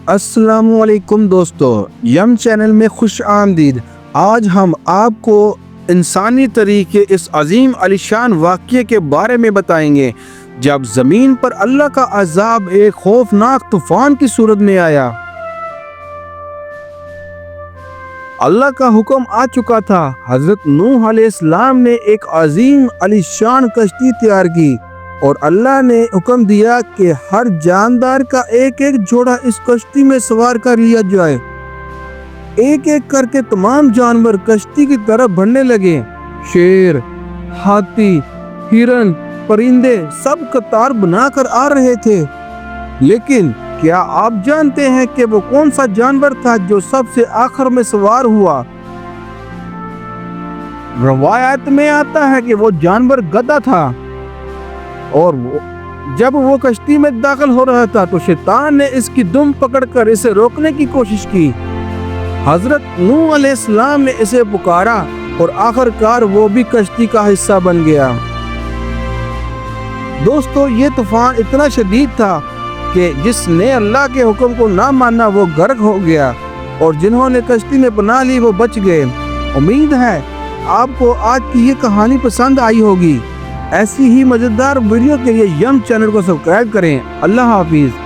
السلام علیکم دوستو، یم چینل میں خوش آمدید۔ آج ہم آپ کو انسانی طریقے اس عظیم عالیشان واقعے کے بارے میں بتائیں گے جب زمین پر اللہ کا عذاب ایک خوفناک طوفان کی صورت میں آیا۔ اللہ کا حکم آ چکا تھا۔ حضرت نوح علیہ السلام نے ایک عظیم عالیشان کشتی تیار کی اور اللہ نے حکم دیا کہ ہر جاندار کا ایک ایک جوڑا اس کشتی میں سوار کر لیا جائے۔ ایک ایک کر کے تمام جانور کشتی کی طرف بڑھنے لگے۔ شیر، ہاتھی، ہرن، پرندے سب قطار بنا کر آ رہے تھے۔ لیکن کیا آپ جانتے ہیں کہ وہ کون سا جانور تھا جو سب سے آخر میں سوار ہوا؟ روایت میں آتا ہے کہ وہ جانور گدھا تھا، اور جب وہ کشتی میں داخل ہو رہا تھا تو شیطان نے اس کی دم پکڑ کر اسے روکنے کی کوشش کی۔ حضرت نوح علیہ السلام نے اسے پکارا اور آخر کار وہ بھی کشتی کا حصہ بن گیا۔ دوستو، یہ طوفان اتنا شدید تھا کہ جس نے اللہ کے حکم کو نہ مانا وہ غرق ہو گیا، اور جنہوں نے کشتی میں پناہ لی وہ بچ گئے۔ امید ہے آپ کو آج کی یہ کہانی پسند آئی ہوگی۔ ایسی ہی مزیدار ویڈیو کے لیے یم چینل کو سبسکرائب کریں۔ اللہ حافظ۔